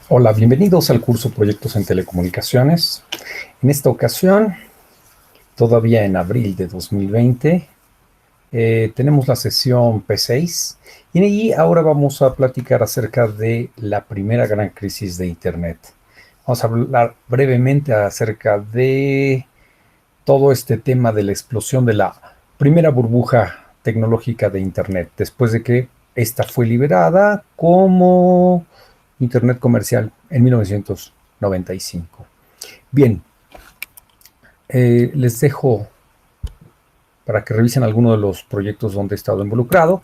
Hola, bienvenidos al curso Proyectos en Telecomunicaciones. En esta ocasión, todavía en abril de 2020, tenemos la sesión P6 y ahí ahora vamos a platicar acerca de la primera gran crisis de Internet. Vamos a hablar brevemente acerca de todo este tema de la explosión de la primera burbuja tecnológica de Internet, después de que esta fue liberada como Internet comercial en 1995. Bien, les dejo para que revisen algunos de los proyectos donde he estado involucrado.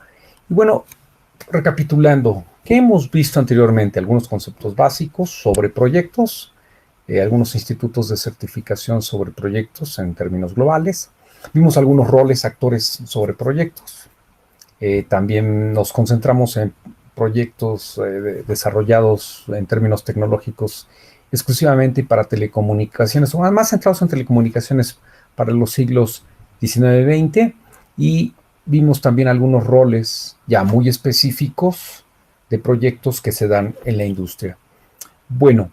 Y bueno, recapitulando, ¿qué hemos visto anteriormente? Algunos conceptos básicos sobre proyectos, algunos institutos de certificación sobre proyectos en términos globales. Vimos algunos roles, actores sobre proyectos. También nos concentramos en proyectos desarrollados en términos tecnológicos exclusivamente para telecomunicaciones, o más centrados en telecomunicaciones para los siglos XIX-XX, y vimos también algunos roles ya muy específicos de proyectos que se dan en la industria. Bueno,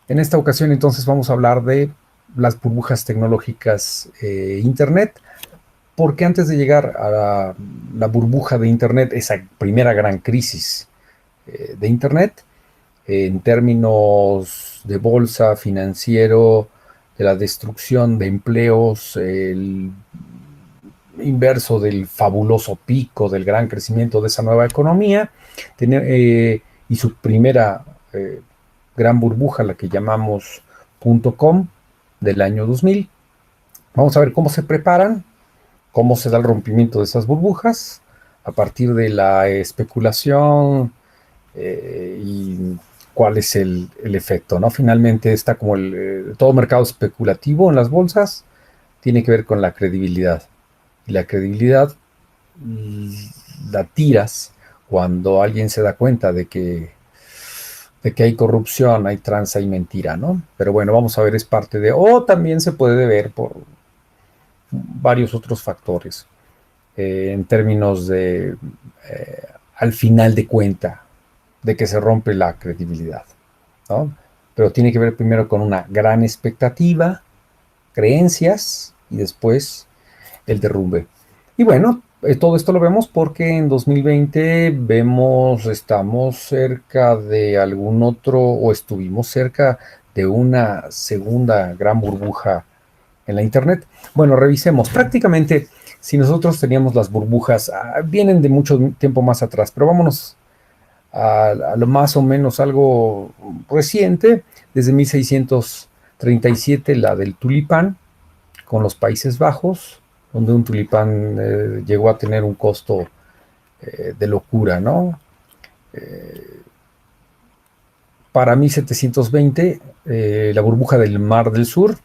en esta ocasión entonces vamos a hablar de las burbujas tecnológicas Internet, porque antes de llegar a la burbuja de Internet, esa primera gran crisis de Internet, en términos de bolsa, financiero, de la destrucción de empleos, el inverso del fabuloso pico del gran crecimiento de esa nueva economía, y su primera gran burbuja, la que llamamos .com del año 2000. Vamos a ver cómo se preparan, cómo se da el rompimiento de esas burbujas a partir de la especulación y cuál es el efecto, ¿no? Finalmente está como todo mercado especulativo en las bolsas tiene que ver con la credibilidad. Y la credibilidad la tiras cuando alguien se da cuenta de que hay corrupción, hay tranza y mentira, ¿no? Pero bueno, vamos a ver, es parte de, o también se puede ver por varios otros factores, en términos de, al final de cuenta, de que se rompe la credibilidad, ¿no? Pero tiene que ver primero con una gran expectativa, creencias y después el derrumbe. Y bueno, todo esto lo vemos porque en 2020 estamos cerca de algún otro, o estuvimos cerca de una segunda gran burbuja en la Internet. Bueno, revisemos. Prácticamente, si nosotros teníamos las burbujas, vienen de mucho tiempo más atrás, pero vámonos a lo más o menos algo reciente, desde 1637, la del tulipán con los Países Bajos, donde un tulipán llegó a tener un costo de locura, ¿no? Para 1720, la burbuja del Mar del Sur,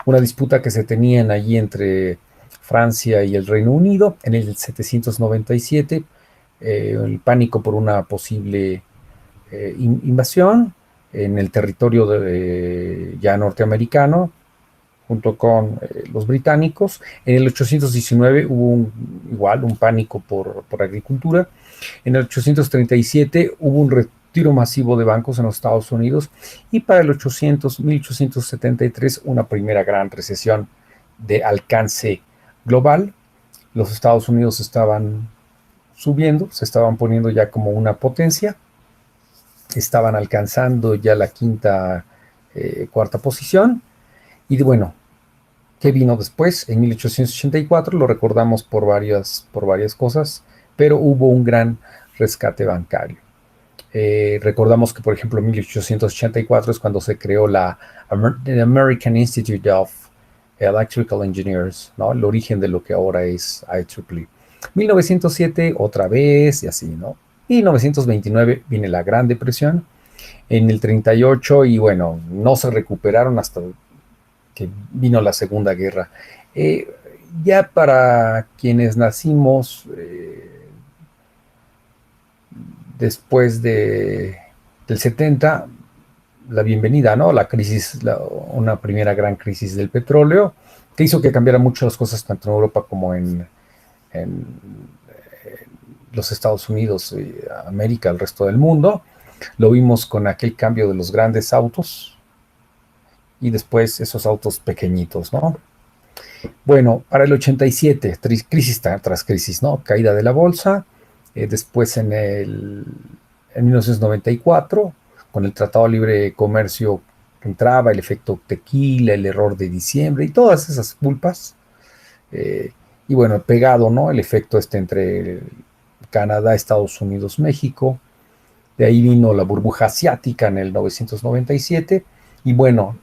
una disputa que se tenían allí entre Francia y el Reino Unido. En el 797, el pánico por una posible invasión en el territorio ya norteamericano, junto con los británicos. En el 819 hubo igual un pánico por agricultura. En el 837 hubo un retiro masivo de bancos en los Estados Unidos, y para el 1873 una primera gran recesión de alcance global. Los Estados Unidos estaban subiendo, se estaban poniendo ya como una potencia, estaban alcanzando ya la quinta, cuarta posición. Y bueno, ¿qué vino después? En 1884 lo recordamos por varias cosas, pero hubo un gran rescate bancario. Recordamos que, por ejemplo, en 1884 es cuando se creó la American Institute of Electrical Engineers, ¿no? El origen de lo que ahora es IEEE. 1907 otra vez y así, ¿no? Y 1929 viene la Gran Depresión. En el 38, y bueno, no se recuperaron hasta que vino la Segunda Guerra. Eh, ya para quienes nacimos después del 70, la bienvenida, ¿no? La crisis, una primera gran crisis del petróleo, que hizo que cambiaran mucho las cosas tanto en Europa como en los Estados Unidos, América, el resto del mundo. Lo vimos con aquel cambio de los grandes autos y después esos autos pequeñitos, ¿no? Bueno, para el 87, crisis tras crisis, ¿no? Caída de la bolsa, después en 1994, con el Tratado de Libre Comercio que entraba, el efecto tequila, el error de diciembre y todas esas culpas. Y bueno, pegado, ¿no? El efecto entre Canadá, Estados Unidos, México. De ahí vino la burbuja asiática en el 1997. Y bueno,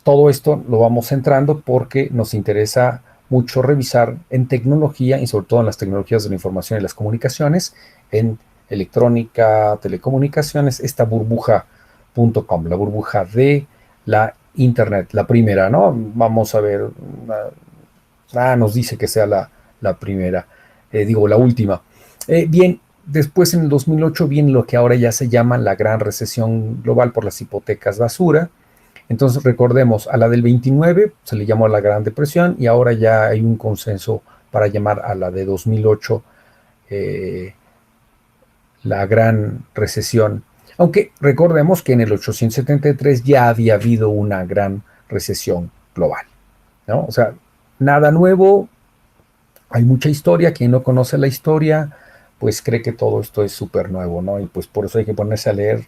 todo esto lo vamos centrando porque nos interesa mucho revisar en tecnología y sobre todo en las tecnologías de la información y las comunicaciones, en electrónica, telecomunicaciones, esta burbuja.com, la burbuja de la Internet, la primera, ¿no? Vamos a ver, nos dice que sea la primera, la última. Bien, después en el 2008 viene lo que ahora ya se llama la gran recesión global por las hipotecas basura. Entonces recordemos, a la del 29 se le llamó la Gran Depresión y ahora ya hay un consenso para llamar a la de 2008 la Gran Recesión. Aunque recordemos que en el 873 ya había habido una gran recesión global, ¿no? O sea, nada nuevo, hay mucha historia. Quien no conoce la historia, pues cree que todo esto es súper nuevo, ¿no? Y pues por eso hay que ponerse a leer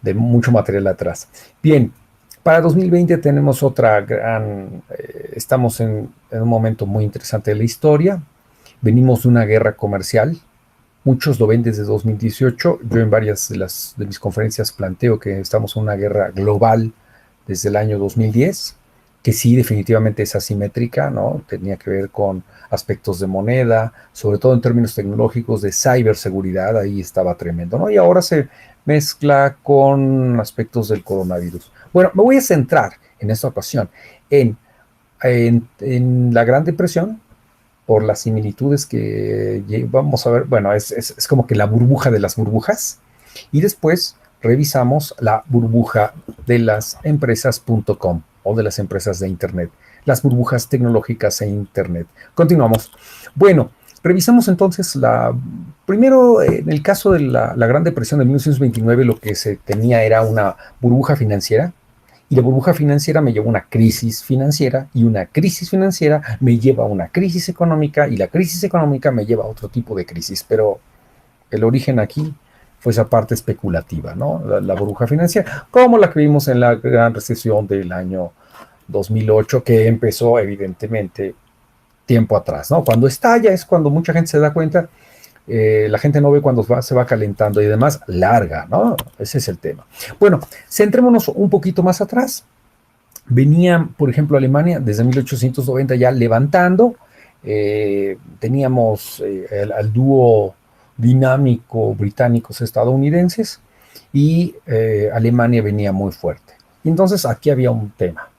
de mucho material atrás. Bien, para 2020 tenemos otra gran, estamos en un momento muy interesante de la historia. Venimos de una guerra comercial. Muchos lo ven desde 2018. Yo en varias de mis conferencias planteo que estamos en una guerra global desde el año 2010, que sí definitivamente es asimétrica, ¿no? Tenía que ver con aspectos de moneda, sobre todo en términos tecnológicos de ciberseguridad, ahí estaba tremendo, ¿no? Y ahora se mezcla con aspectos del coronavirus. Bueno, me voy a centrar en esta ocasión en la Gran Depresión, por las similitudes que vamos a ver. Bueno, es como que la burbuja de las burbujas, y después revisamos la burbuja de las empresas.com o de las empresas de Internet, las burbujas tecnológicas e Internet. Continuamos. Bueno, revisamos entonces primero, en el caso de la Gran Depresión de 1929, lo que se tenía era una burbuja financiera, y la burbuja financiera me llevó a una crisis financiera, y una crisis financiera me lleva a una crisis económica, y la crisis económica me lleva a otro tipo de crisis, pero el origen aquí fue esa parte especulativa, ¿no? La burbuja financiera, como la que vimos en la gran recesión del año 2008, que empezó evidentemente tiempo atrás, ¿no? Cuando estalla es cuando mucha gente se da cuenta. La gente no ve cuando se va calentando y demás, larga, ¿no? Ese es el tema. Bueno, centrémonos un poquito más atrás. Venía, por ejemplo, Alemania desde 1890 ya levantando. Teníamos al dúo dinámico británicos estadounidenses, y Alemania venía muy fuerte. Y entonces aquí había un tema.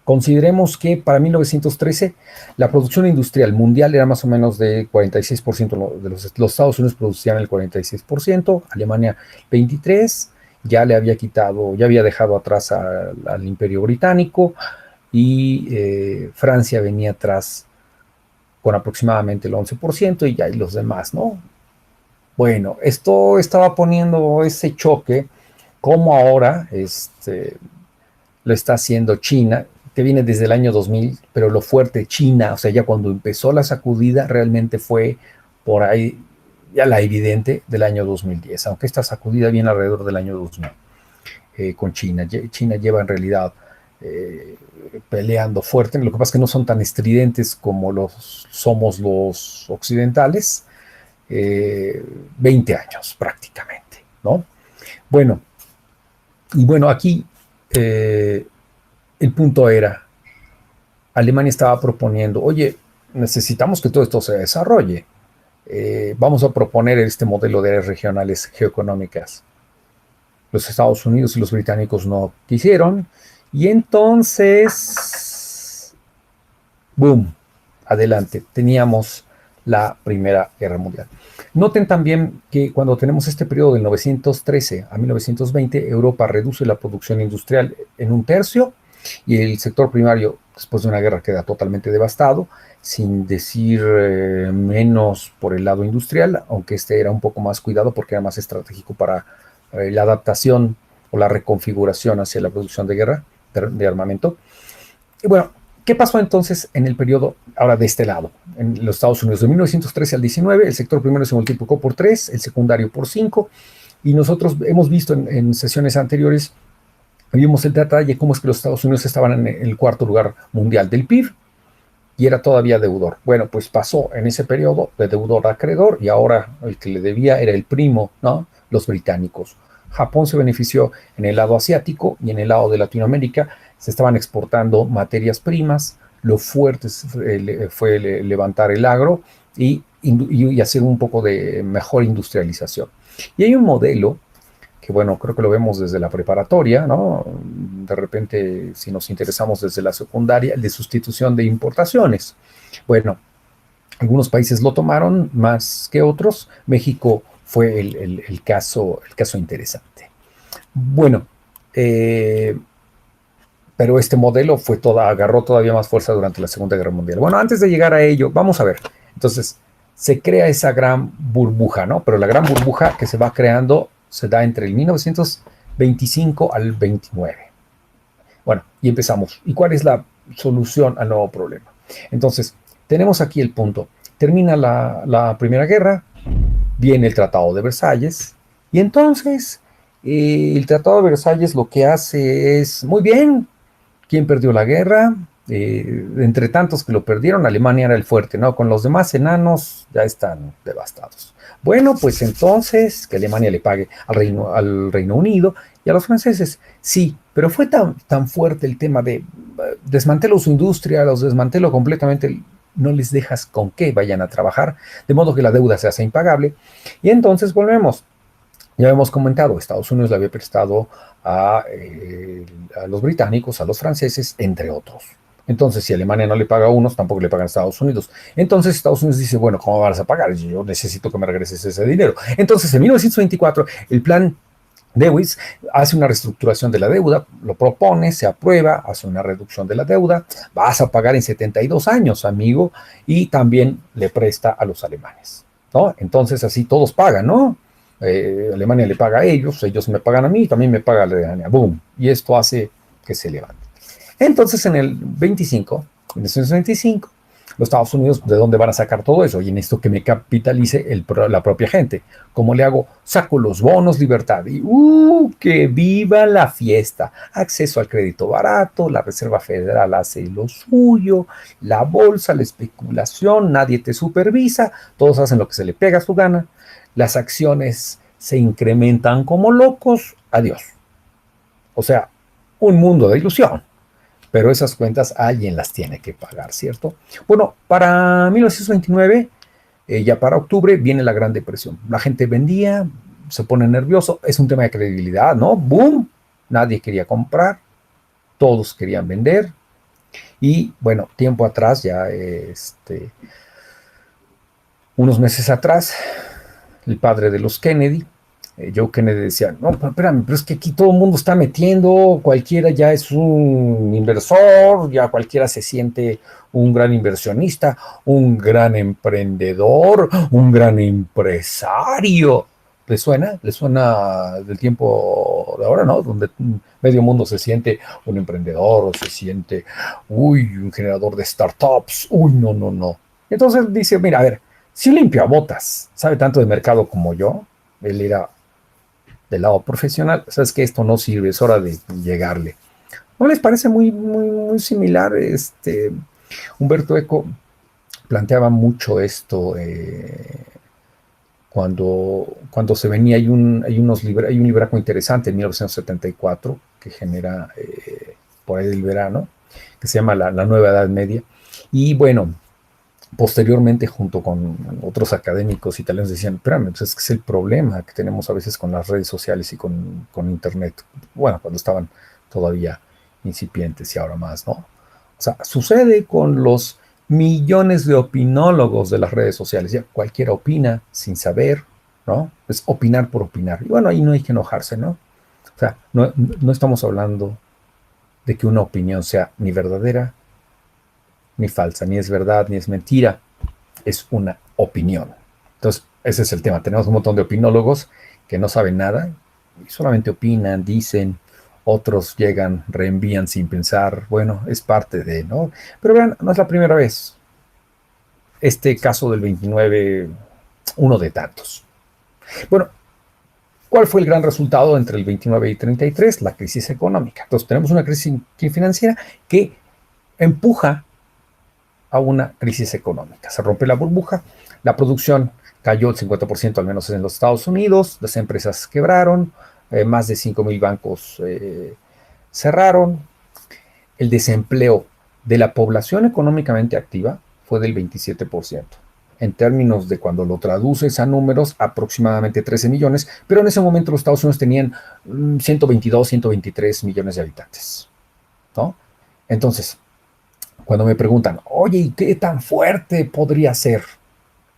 Consideremos que para 1913 la producción industrial mundial era más o menos de 46%, de los Estados Unidos producían el 46%, Alemania 23%, ya le había quitado, ya había dejado atrás al Imperio Británico, y Francia venía atrás con aproximadamente el 11%, y ya hay los demás, ¿no? Bueno, esto estaba poniendo ese choque, como ahora lo está haciendo China, que viene desde el año 2000, pero lo fuerte China, o sea, ya cuando empezó la sacudida, realmente fue por ahí, ya la evidente, del año 2010, aunque esta sacudida viene alrededor del año 2000, con China. China lleva en realidad peleando fuerte, lo que pasa es que no son tan estridentes como somos los occidentales, 20 años prácticamente, ¿no? Bueno, y bueno, aquí el punto era, Alemania estaba proponiendo, oye, necesitamos que todo esto se desarrolle, vamos a proponer este modelo de áreas regionales geoeconómicas. Los Estados Unidos y los británicos no quisieron, y entonces, boom, adelante, teníamos la Primera Guerra Mundial. Noten también que cuando tenemos este periodo del 913 a 1920, Europa reduce la producción industrial en un tercio, y el sector primario después de una guerra queda totalmente devastado, sin decir menos por el lado industrial, aunque este era un poco más cuidado porque era más estratégico para la adaptación o la reconfiguración hacia la producción de guerra, de armamento. Y bueno, ¿qué pasó entonces en el periodo ahora de este lado? En los Estados Unidos de 1913 al 19, el sector primero se multiplicó por 3, el secundario por 5, y nosotros hemos visto en sesiones anteriores, vimos el detalle cómo es que los Estados Unidos estaban en el cuarto lugar mundial del PIB y era todavía deudor. Bueno, pues pasó en ese periodo de deudor a acreedor y ahora el que le debía era el primo, ¿no? Los británicos. Japón se benefició en el lado asiático y en el lado de Latinoamérica se estaban exportando materias primas, lo fuerte fue levantar el agro y hacer un poco de mejor industrialización. Y hay un modelo que bueno, creo que lo vemos desde la preparatoria, ¿no? De repente, si nos interesamos desde la secundaria, el de sustitución de importaciones. Bueno, algunos países lo tomaron más que otros. México fue el caso interesante. Bueno, pero este modelo agarró todavía más fuerza durante la Segunda Guerra Mundial. Bueno, antes de llegar a ello, vamos a ver. Entonces, se crea esa gran burbuja, ¿no? Pero la gran burbuja que se va creando se da entre el 1925 al 29. Bueno, y empezamos. ¿Y cuál es la solución al nuevo problema? Entonces, tenemos aquí el punto. Termina la Primera Guerra, viene el Tratado de Versalles, y entonces el Tratado de Versalles lo que hace es, muy bien, ¿quién perdió la guerra? Entre tantos que lo perdieron, Alemania era el fuerte, ¿no? Con los demás enanos ya están devastados. Bueno, pues entonces que Alemania le pague al Reino Unido y a los franceses. Sí, pero fue tan fuerte el tema de desmantelo su industria, los desmantelo completamente, no les dejas con qué vayan a trabajar, de modo que la deuda se hace impagable. Y entonces volvemos. Ya hemos comentado, Estados Unidos le había prestado a los británicos, a los franceses, entre otros. Entonces, si Alemania no le paga a unos, tampoco le pagan a Estados Unidos. Entonces, Estados Unidos dice, bueno, ¿cómo vas a pagar? Yo necesito que me regreses ese dinero. Entonces, en 1924, el plan Dewey hace una reestructuración de la deuda, lo propone, se aprueba, hace una reducción de la deuda, vas a pagar en 72 años, amigo, y también le presta a los alemanes, ¿no? Entonces, así todos pagan, ¿no? Alemania le paga a ellos me pagan a mí, también me paga Alemania, boom, y esto hace que se levante. Entonces en el 1925, los Estados Unidos, ¿de dónde van a sacar todo eso? Y en esto que me capitalice la propia gente. ¿Cómo le hago? Saco los bonos libertad y ¡que viva la fiesta! Acceso al crédito barato, la Reserva Federal hace lo suyo, la bolsa, la especulación, nadie te supervisa, todos hacen lo que se le pega a su gana, las acciones se incrementan como locos, adiós. O sea, un mundo de ilusión. Pero esas cuentas alguien las tiene que pagar, ¿cierto? Bueno, para 1929, ya para octubre, viene la Gran Depresión. La gente vendía, se pone nervioso, es un tema de credibilidad, ¿no? ¡Boom! Nadie quería comprar, todos querían vender. Y bueno, tiempo atrás, ya unos meses atrás, el padre de los Kennedy, Joe Kennedy decía, no, espérame, pero es que aquí todo el mundo está metiendo, cualquiera ya es un inversor, ya cualquiera se siente un gran inversionista, un gran emprendedor, un gran empresario. ¿Le suena? ¿Le suena del tiempo de ahora, no? Donde medio mundo se siente un emprendedor o se siente, un generador de startups, no. Entonces dice, mira, a ver, si un limpiabotas sabe tanto de mercado como yo, él era del lado profesional, sabes que esto no sirve, es hora de llegarle. ¿No les parece muy similar? Humberto Eco planteaba mucho esto cuando se venía, hay un libraco interesante en 1974 que genera por ahí del verano, que se llama la Nueva Edad Media, y bueno, posteriormente, junto con otros académicos italianos, decían, espérame, pues es que es el problema que tenemos a veces con las redes sociales y con Internet. Bueno, cuando estaban todavía incipientes y ahora más, ¿no? O sea, sucede con los millones de opinólogos de las redes sociales. Ya cualquiera opina sin saber, ¿no? Es opinar por opinar. Y bueno, ahí no hay que enojarse, ¿no? O sea, no estamos hablando de que una opinión sea ni verdadera ni falsa, ni es verdad, ni es mentira, es una opinión. Entonces, ese es el tema. Tenemos un montón de opinólogos que no saben nada y solamente opinan, dicen, otros llegan, reenvían sin pensar. Bueno, es parte de, ¿no? Pero vean, no es la primera vez. Este caso del 29, uno de tantos. Bueno, ¿cuál fue el gran resultado entre el 29 y 33? La crisis económica. Entonces, tenemos una crisis financiera que empuja a una crisis económica. Se rompe la burbuja, la producción cayó el 50% al menos en los Estados Unidos, las empresas quebraron, más de 5,000 bancos cerraron, el desempleo de la población económicamente activa fue del 27%. En términos de cuando lo traduces a números, aproximadamente 13 millones, pero en ese momento los Estados Unidos tenían 122, 123 millones de habitantes, ¿no? Entonces, cuando me preguntan, oye, ¿y qué tan fuerte podría ser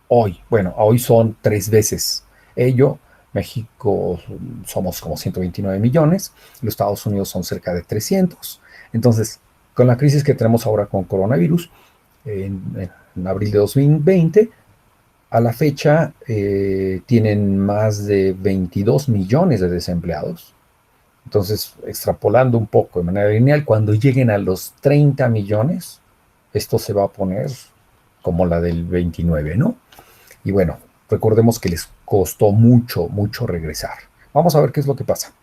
hoy? Bueno, hoy son 3 veces ello. México somos como 129 millones, los Estados Unidos son cerca de 300. Entonces, con la crisis que tenemos ahora con coronavirus, en abril de 2020, a la fecha tienen más de 22 millones de desempleados. Entonces, extrapolando un poco de manera lineal, cuando lleguen a los 30 millones, esto se va a poner como la del 29, ¿no? Y bueno, recordemos que les costó mucho, mucho regresar. Vamos a ver qué es lo que pasa.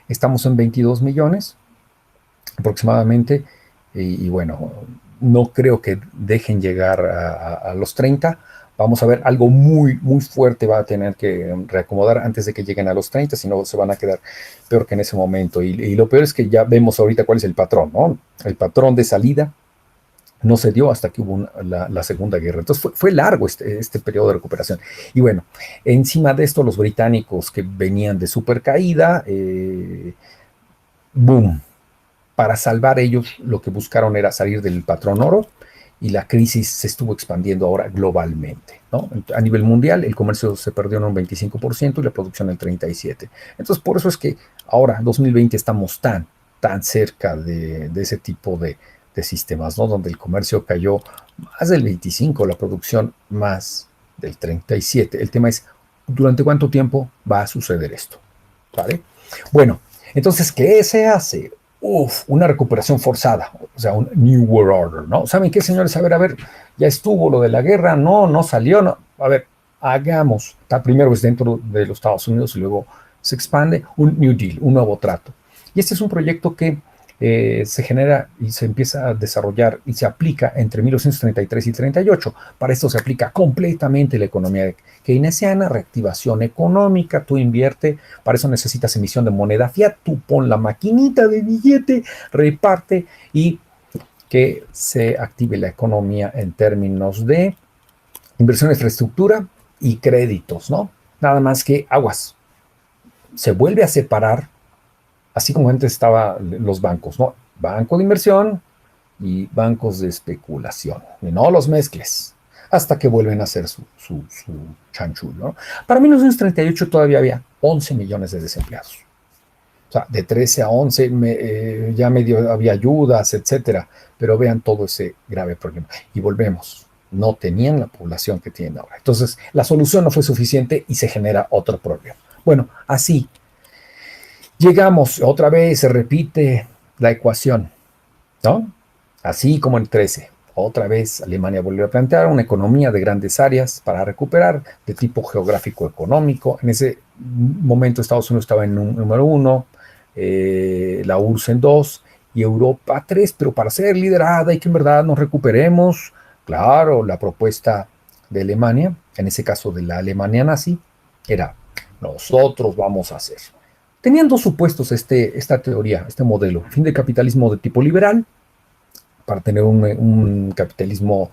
Estamos en 22 millones aproximadamente y bueno, no creo que dejen llegar a los 30. Vamos a ver, algo muy, muy fuerte va a tener que reacomodar antes de que lleguen a los 30, si no se van a quedar peor que en ese momento. Y lo peor es que ya vemos ahorita cuál es el patrón, ¿no? El patrón de salida no se dio hasta que hubo la Segunda Guerra. Entonces fue largo este periodo de recuperación. Y bueno, encima de esto, los británicos que venían de super caída, boom, para salvar ellos lo que buscaron era salir del patrón oro y la crisis se estuvo expandiendo ahora globalmente, ¿no? A nivel mundial el comercio se perdió en un 25% y la producción en 37%. Entonces por eso es que ahora, 2020, estamos tan cerca de ese tipo de sistemas, ¿no? Donde el comercio cayó más del 25%, la producción más del 37%. El tema es, ¿durante cuánto tiempo va a suceder esto? ¿Vale? Bueno, entonces, ¿qué se hace? Una recuperación forzada, o sea, un New World Order, ¿no? ¿Saben qué, señores? A ver, ya estuvo lo de la guerra, no salió, no. A ver, hagamos, primero es dentro de los Estados Unidos y luego se expande un New Deal, un nuevo trato. Y este es un proyecto que se genera y se empieza a desarrollar y se aplica entre 1933 y 38. Para esto se aplica completamente la economía keynesiana, reactivación económica, tú invierte, para eso necesitas emisión de moneda fiat, tú pon la maquinita de billete, reparte y que se active la economía en términos de inversión en infraestructura y créditos, ¿no? Nada más que aguas. Se vuelve a separar, así como antes estaban los bancos, ¿no? Banco de inversión y bancos de especulación. Y no los mezcles hasta que vuelven a hacer su chanchul, ¿no? Para 1938 todavía había 11 millones de desempleados. O sea, de 13 a 11 ya medio había ayudas, etcétera. Pero vean todo ese grave problema. Y volvemos. No tenían la población que tienen ahora. Entonces, la solución no fue suficiente y se genera otro problema. Bueno, así llegamos, otra vez se repite la ecuación, ¿no? Así como en 13, otra vez Alemania volvió a plantear una economía de grandes áreas para recuperar de tipo geográfico económico. En ese momento Estados Unidos estaba en número 1, la URSS en 2 y Europa 3, pero para ser liderada y que en verdad nos recuperemos, claro, la propuesta de Alemania, en ese caso de la Alemania nazi, era nosotros vamos a hacer. Tenían dos supuestos esta teoría, este modelo, fin de capitalismo de tipo liberal, para tener un capitalismo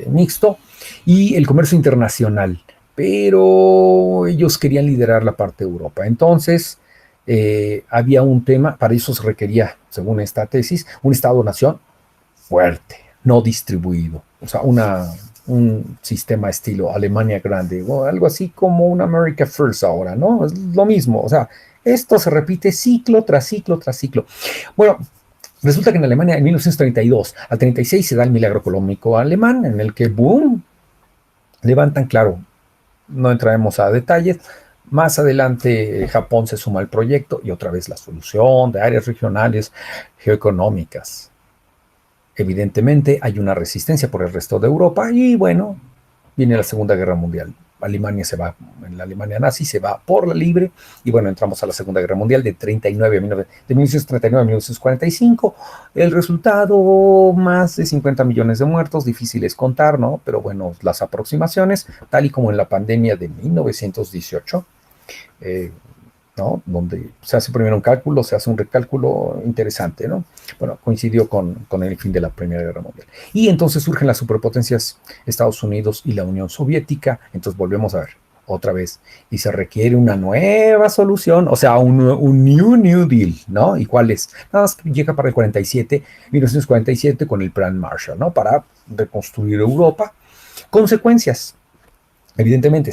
mixto, y el comercio internacional, pero ellos querían liderar la parte de Europa. Entonces, había un tema, para eso se requería, según esta tesis, un Estado-nación fuerte, no distribuido, o sea, un sistema estilo Alemania Grande, o algo así como un America First ahora, ¿no? Es lo mismo, o sea, esto se repite ciclo tras ciclo tras ciclo. Bueno, Resulta que en Alemania en 1932 al 36 se da el milagro económico alemán, en el que, boom, levantan, claro, no entraremos a detalles. Más adelante Japón se suma al proyecto y otra vez la solución de áreas regionales geoeconómicas. Evidentemente hay una resistencia por el resto de Europa y bueno, viene la Segunda Guerra Mundial. Alemania se va, en la Alemania nazi se va por la libre y bueno, entramos a la Segunda Guerra Mundial de 1939 a 1945. El resultado, más de 50 millones de muertos, difícil es contar, ¿no? Pero bueno, las aproximaciones, tal y como en la pandemia de 1918, ¿no? Donde se hace primero un cálculo, se hace un recálculo interesante, ¿no? Bueno, coincidió con el fin de la Primera Guerra Mundial. Y entonces surgen las superpotencias Estados Unidos y la Unión Soviética, entonces volvemos a ver otra vez, y se requiere una nueva solución, o sea, un New Deal, ¿no? ¿Y cuál es? Nada más que llega para el 47, 1947 con el Plan Marshall, ¿no? Para reconstruir Europa. Consecuencias, evidentemente,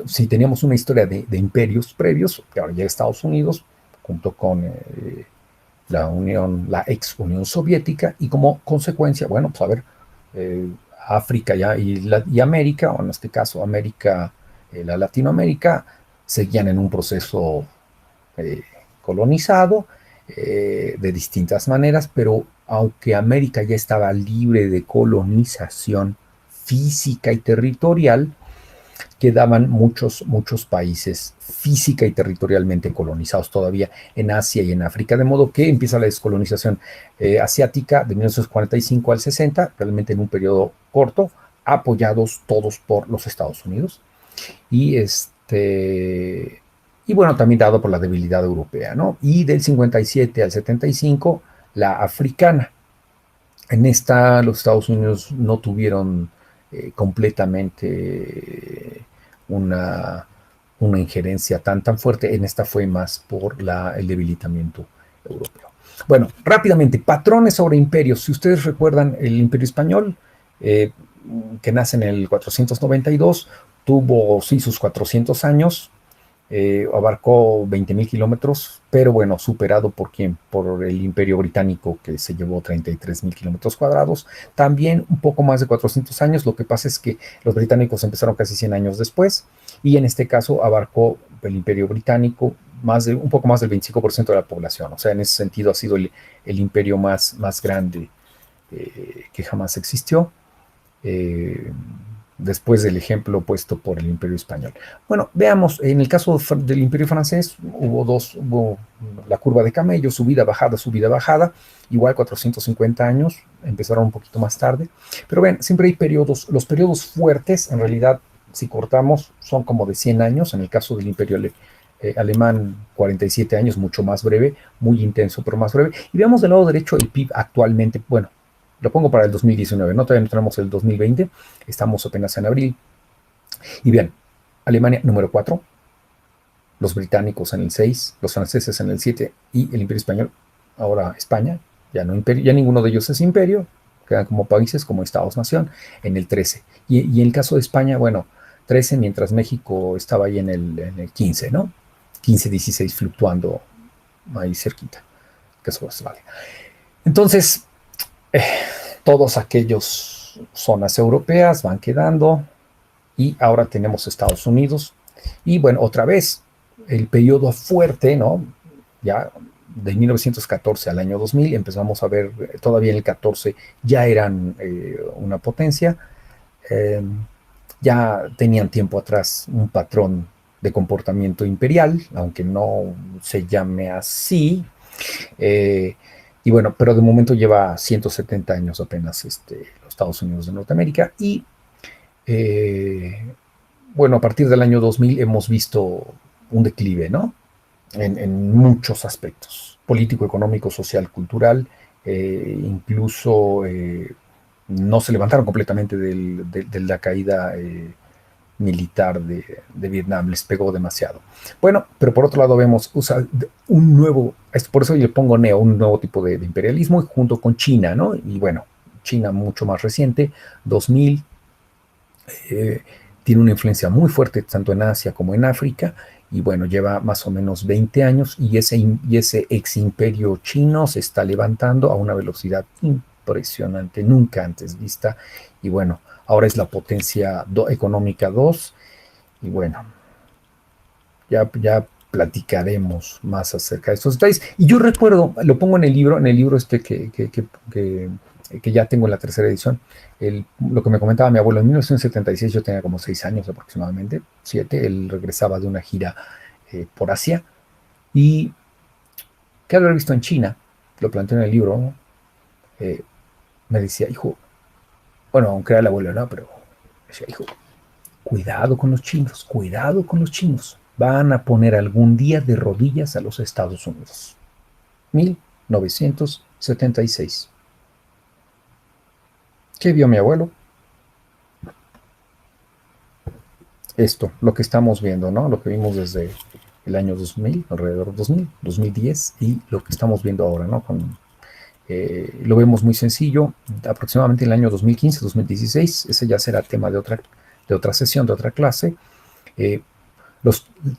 si teníamos una historia de imperios previos, que ahora llega Estados Unidos, junto con la ex Unión Soviética, y como consecuencia, bueno, pues a ver, África y América, o en este caso América, la Latinoamérica, seguían en un proceso colonizado de distintas maneras, pero aunque América ya estaba libre de colonización física y territorial, quedaban muchos países física y territorialmente colonizados todavía en Asia y en África, de modo que empieza la descolonización asiática de 1945 al 60, realmente en un periodo corto, apoyados todos por los Estados Unidos, y y bueno, también dado por la debilidad europea, ¿no? Y del 57 al 75, la africana. En esta, los Estados Unidos no tuvieron completamente una injerencia tan fuerte. En esta fue más por el debilitamiento europeo. Bueno, rápidamente, patrones sobre imperios. Si ustedes recuerdan, el Imperio Español, que nace en el 492, tuvo sí sus 400 años, abarcó 20.000 kilómetros, pero bueno, superado por quién, por el Imperio Británico, que se llevó 33.000 kilómetros cuadrados, también un poco más de 400 años. Lo que pasa es que los británicos empezaron casi 100 años después, y en este caso abarcó el Imperio Británico un poco más del 25% de la población. O sea, en ese sentido ha sido el imperio más grande que jamás existió. Después del ejemplo puesto por el Imperio Español. Bueno, veamos, en el caso del Imperio Francés hubo la curva de camello, subida, bajada, igual 450 años, empezaron un poquito más tarde, pero ven, siempre hay periodos, los periodos fuertes, en realidad, si cortamos, son como de 100 años, en el caso del Imperio alemán, 47 años, mucho más breve, muy intenso, pero más breve, y veamos del lado derecho el PIB actualmente, bueno, lo pongo para el 2019, ¿no? Todavía no tenemos el 2020, estamos apenas en abril. Y bien, Alemania número 4, los británicos en el 6, los franceses en el 7 y el Imperio Español, ahora España, ya ninguno de ellos es imperio, quedan como países, como estados-nación, en el 13. Y en el caso de España, bueno, 13, mientras México estaba ahí en el 15, ¿no? 15, 16, fluctuando ahí cerquita, que es Australia. Entonces, todos aquellos zonas europeas van quedando y ahora tenemos Estados Unidos y bueno, otra vez el periodo fuerte, ¿no? Ya de 1914 al año 2000 empezamos a ver, todavía en el 14 ya eran una potencia, ya tenían tiempo atrás un patrón de comportamiento imperial, aunque no se llame así, y bueno, pero de momento lleva 170 años apenas los Estados Unidos de Norteamérica. Y bueno, a partir del año 2000 hemos visto un declive, ¿no? En muchos aspectos, político, económico, social, cultural, incluso no se levantaron completamente de la caída militar de Vietnam, les pegó demasiado. Bueno, pero por otro lado vemos un nuevo, por eso yo le pongo un nuevo tipo de imperialismo junto con China, ¿no? Y bueno, China mucho más reciente, 2000, tiene una influencia muy fuerte tanto en Asia como en África, y bueno, lleva más o menos 20 años y ese ex imperio chino se está levantando a una velocidad impresionante, nunca antes vista, y bueno, ahora es la potencia económica 2, y bueno, ya platicaremos más acerca de estos detalles. Y yo recuerdo, lo pongo en el libro este que ya tengo en la tercera edición, lo que me comentaba mi abuelo. En 1976 yo tenía como 6 años aproximadamente, 7. Él regresaba de una gira por Asia, y que haber visto en China, lo planteó en el libro, ¿no? Me decía, hijo, bueno, aunque era el abuelo, ¿no? Pero me decía, hijo, cuidado con los chinos. Van a poner algún día de rodillas a los Estados Unidos. 1976. ¿Qué vio mi abuelo? Esto, lo que estamos viendo, ¿no? Lo que vimos desde el año 2000, alrededor de 2000, 2010, y lo que estamos viendo ahora, ¿no? Lo vemos muy sencillo, aproximadamente en el año 2015, 2016, ese ya será tema de otra sesión, de otra clase.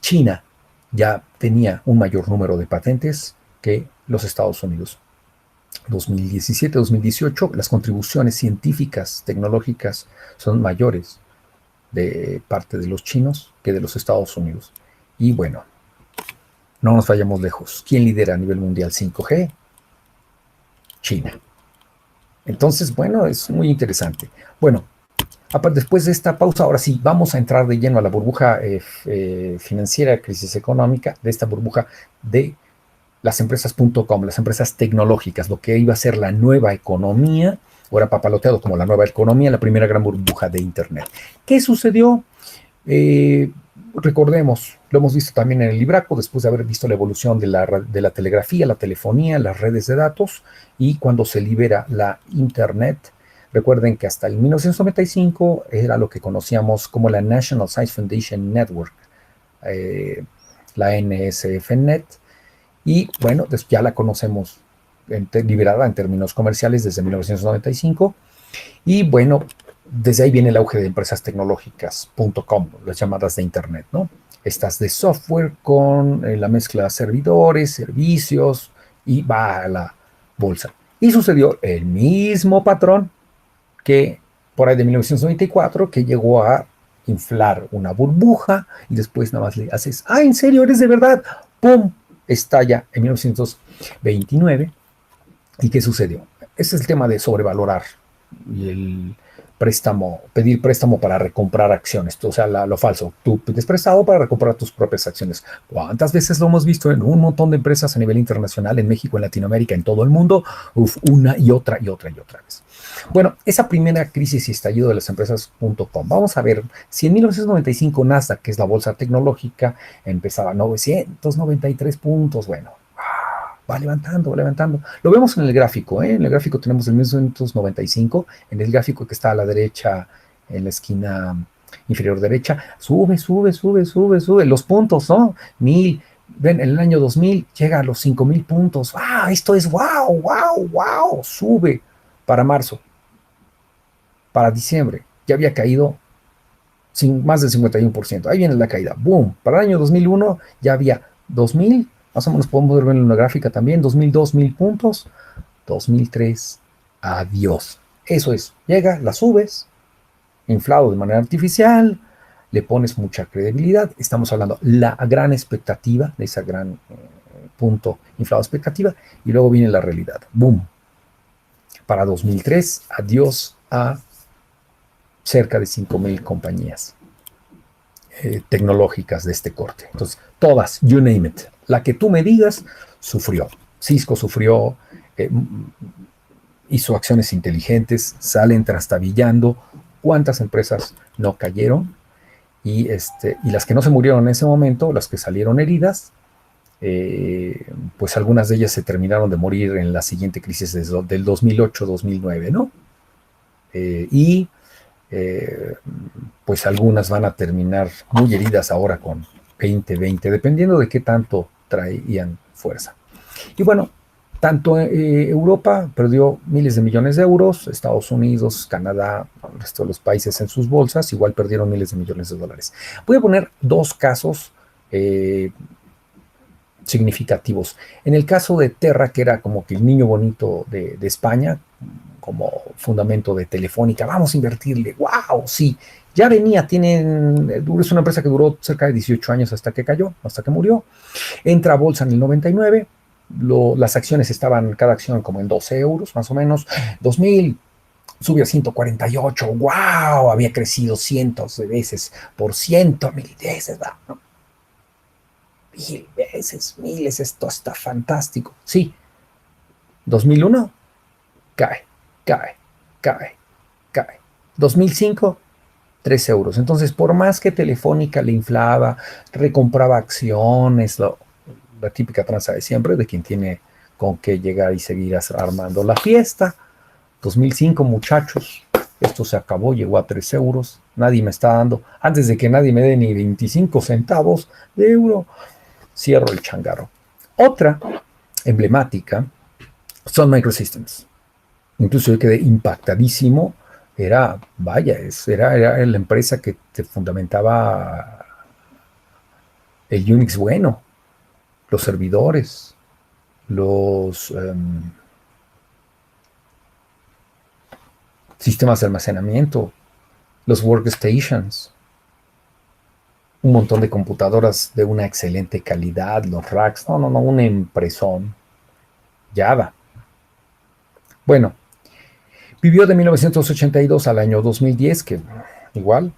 China ya tenía un mayor número de patentes que los Estados Unidos. 2017, 2018, las contribuciones científicas, tecnológicas son mayores de parte de los chinos que de los Estados Unidos. Y bueno, no nos vayamos lejos. ¿Quién lidera a nivel mundial 5G? China. Entonces, bueno, es muy interesante. Bueno, después de esta pausa, ahora sí, vamos a entrar de lleno a la burbuja financiera, crisis económica, de esta burbuja de las empresas.com, las empresas tecnológicas, lo que iba a ser la nueva economía, o era papaloteado como la nueva economía, la primera gran burbuja de Internet. ¿Qué sucedió? Recordemos, lo hemos visto también en el libraco, después de haber visto la evolución de la telegrafía, la telefonía, las redes de datos, y cuando se libera la Internet. Recuerden que hasta el 1995 era lo que conocíamos como la National Science Foundation Network, la NSFNet, y bueno, ya la conocemos liberada en términos comerciales desde 1995, y bueno, desde ahí viene el auge de empresas tecnológicas.com, las llamadas de Internet, ¿no? Estas de software con la mezcla de servidores, servicios, y va a la bolsa. Y sucedió el mismo patrón que por ahí de 1994, que llegó a inflar una burbuja, y después nada más le haces, ¿en serio? ¿Eres de verdad? ¡Pum! Estalla en 1929. ¿Y qué sucedió? Ese es el tema de sobrevalorar y el pedir préstamo para recomprar acciones, o sea, lo falso. Tú pides prestado para recomprar tus propias acciones. ¿Cuántas veces lo hemos visto en un montón de empresas a nivel internacional, en México, en Latinoamérica, en todo el mundo? Una y otra vez. Bueno, esa primera crisis y estallido de las empresas.com, vamos a ver si en 1995 Nasdaq, que es la bolsa tecnológica, empezaba a 993 puntos, bueno, va levantando, va levantando. Lo vemos en el gráfico, ¿eh? En el gráfico tenemos el 1995, en el gráfico que está a la derecha, en la esquina inferior derecha, sube los puntos, ¿no? 1000, ven, en el año 2000 llega a los 5000 puntos. ¡Ah! Esto es wow, sube para marzo, para diciembre, ya había caído más del 51%. Ahí viene la caída, boom. Para el año 2001 ya había 2000, más o menos podemos ver en una gráfica también, 2002, 1000 puntos, 2003, adiós. Eso es, llega, la subes, inflado de manera artificial, le pones mucha credibilidad. Estamos hablando la gran expectativa, de esa gran punto inflado expectativa, y luego viene la realidad, boom. Para 2003, adiós a cerca de 5000 compañías tecnológicas de este corte. Entonces, todas, you name it, la que tú me digas, sufrió. Cisco sufrió, hizo acciones inteligentes, salen trastabillando. ¿Cuántas empresas no cayeron? Y las que no se murieron en ese momento, las que salieron heridas, pues algunas de ellas se terminaron de morir en la siguiente crisis del 2008-2009, ¿no? Pues algunas van a terminar muy heridas ahora con 2020, dependiendo de qué tanto traían fuerza. Y bueno, Tanto Europa perdió miles de millones de euros, Estados Unidos, Canadá, el resto de los países en sus bolsas igual perdieron miles de millones de dólares. Voy a poner dos casos significativos. En el caso de Terra, que era como que el niño bonito de España, como fundamento de Telefónica, vamos a invertirle, wow, sí, ya venía, es una empresa que duró cerca de 18 años hasta que cayó, hasta que murió, entra a bolsa en el 99, las acciones estaban, cada acción como en 12 euros, más o menos, 2000, subió a 148, wow, había crecido cientos de veces, por ciento, mil veces, ¿no? Mil veces, miles, esto está fantástico. Sí, 2001, cae, cae, cae, cae. 2005, 3 euros. Entonces, por más que Telefónica le inflaba, recompraba acciones, la típica tranza de siempre, de quien tiene con qué llegar y seguir armando la fiesta. 2005, muchachos, esto se acabó, llegó a 3 euros. Nadie me está dando, antes de que nadie me dé ni 25 centavos de euro, cierro el changarro. Otra emblemática son Microsystems. Incluso yo quedé impactadísimo. Era, vaya, era la empresa que te fundamentaba el Unix bueno, los servidores, los sistemas de almacenamiento, los workstations, un montón de computadoras de una excelente calidad, los racks, no, una impresón, Java. Bueno, vivió de 1982 al año 2010, que igual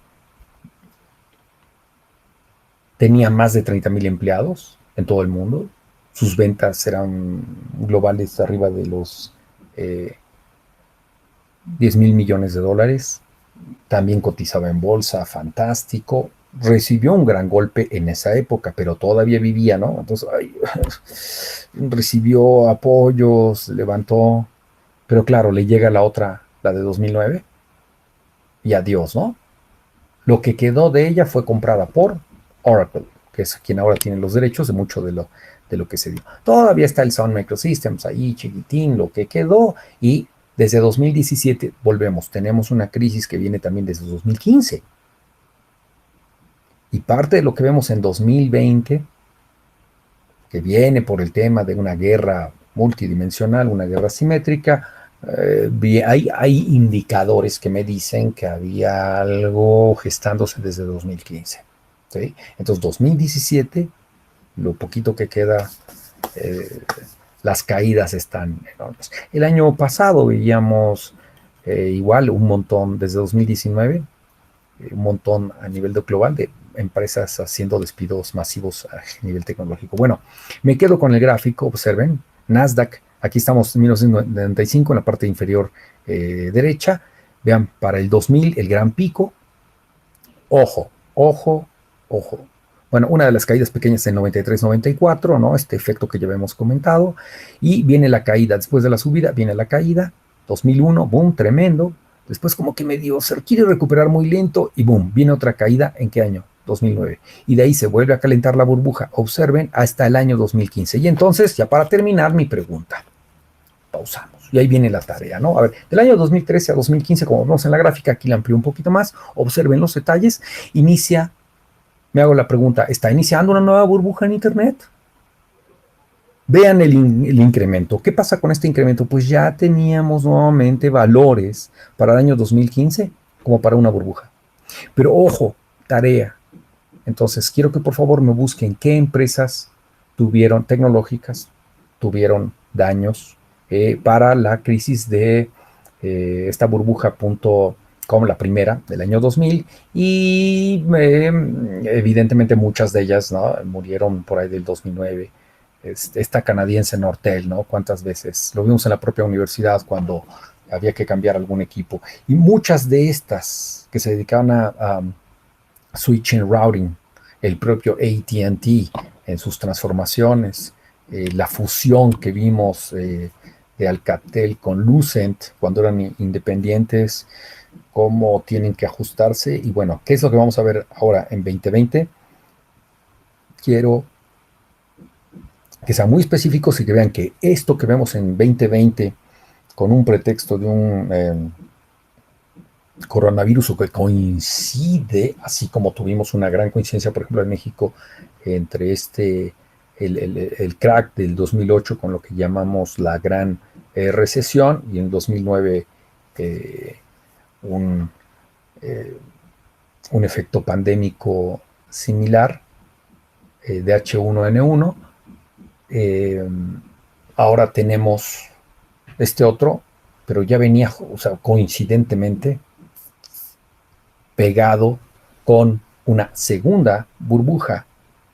tenía más de 30,000 empleados en todo el mundo. Sus ventas eran globales arriba de los 10,000 millones de dólares. También cotizaba en bolsa, fantástico. Recibió un gran golpe en esa época, pero todavía vivía, ¿no? Entonces, recibió apoyos, levantó, pero claro, le llega la otra, la de 2009, y adiós, ¿no? Lo que quedó de ella fue comprada por Oracle, que es quien ahora tiene los derechos de mucho de lo que se dio. Todavía está el Sun Microsystems ahí, chiquitín, lo que quedó, y desde 2017 volvemos. Tenemos una crisis que viene también desde 2015. Y parte de lo que vemos en 2020, que viene por el tema de una guerra multidimensional, una guerra simétrica, hay indicadores que me dicen que había algo gestándose desde 2015. ¿Sí? Entonces, 2017, lo poquito que queda, las caídas están enormes. El año pasado veíamos igual un montón, desde 2019, un montón a nivel global de empresas haciendo despidos masivos a nivel tecnológico. Bueno, me quedo con el gráfico, observen, Nasdaq, aquí estamos en 1995 en la parte inferior derecha, vean, para el 2000 el gran pico, ojo, ojo, ojo. Bueno, una de las caídas pequeñas en 93-94, ¿no? Este efecto que ya hemos comentado, y viene la caída, después de la subida viene la caída, 2001, boom, tremendo. Después como que medio se quiere recuperar muy lento y boom, viene otra caída. ¿En qué año? 2009. Y de ahí se vuelve a calentar la burbuja. Observen hasta el año 2015. Y entonces, ya para terminar mi pregunta, pausamos. Y ahí viene la tarea, ¿no? A ver, del año 2013 a 2015, como vemos en la gráfica, aquí la amplío un poquito más, observen los detalles, me hago la pregunta, ¿está iniciando una nueva burbuja en Internet? Vean el incremento. ¿Qué pasa con este incremento? Pues ya teníamos nuevamente valores para el año 2015 como para una burbuja. Pero ojo, tarea. Entonces, quiero que por favor me busquen qué empresas tecnológicas tuvieron daños para la crisis de esta burbuja.com, la primera del año 2000, y evidentemente muchas de ellas, ¿no?, murieron por ahí del 2009. Esta canadiense Nortel, ¿no? ¿Cuántas veces? Lo vimos en la propia universidad cuando había que cambiar algún equipo. Y muchas de estas que se dedicaban a switching routing, el propio AT&T en sus transformaciones, la fusión que vimos de Alcatel con Lucent cuando eran independientes, cómo tienen que ajustarse. Y bueno, ¿qué es lo que vamos a ver ahora en 2020? Quiero que sean muy específicos y que vean que esto que vemos en 2020 con un pretexto de un coronavirus o que coincide, así como tuvimos una gran coincidencia, por ejemplo, en México, entre el crack del 2008 con lo que llamamos la gran recesión y en 2009 eh, un, eh, un efecto pandémico similar de H1N1. Eh, Ahora tenemos este otro, pero ya venía, o sea, coincidentemente pegado con una segunda burbuja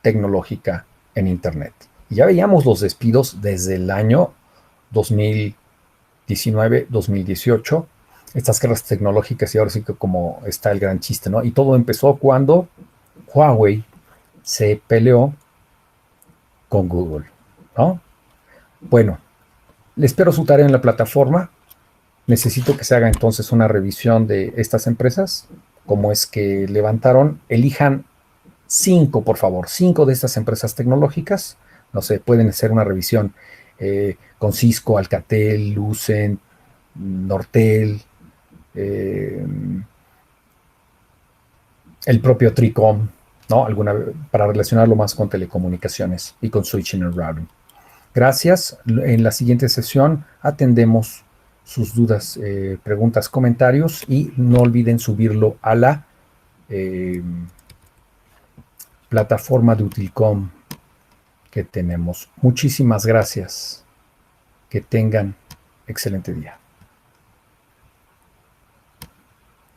tecnológica en Internet. Y ya veíamos los despidos desde el año 2019, 2018, estas guerras tecnológicas y ahora sí que como está el gran chiste, ¿no? Y todo empezó cuando Huawei se peleó con Google, ¿no? Bueno, le espero su tarea en la plataforma. Necesito que se haga entonces una revisión de estas empresas, cómo es que levantaron, elijan 5, por favor, 5 de estas empresas tecnológicas. No sé, pueden hacer una revisión con Cisco, Alcatel, Lucent, Nortel, eh, el propio Tricom, ¿no? Para relacionarlo más con telecomunicaciones y con switching and routing. Gracias. En la siguiente sesión atendemos sus dudas, preguntas, comentarios y no olviden subirlo a la eh, plataforma de Utilcom que tenemos. Muchísimas gracias. Que tengan excelente día.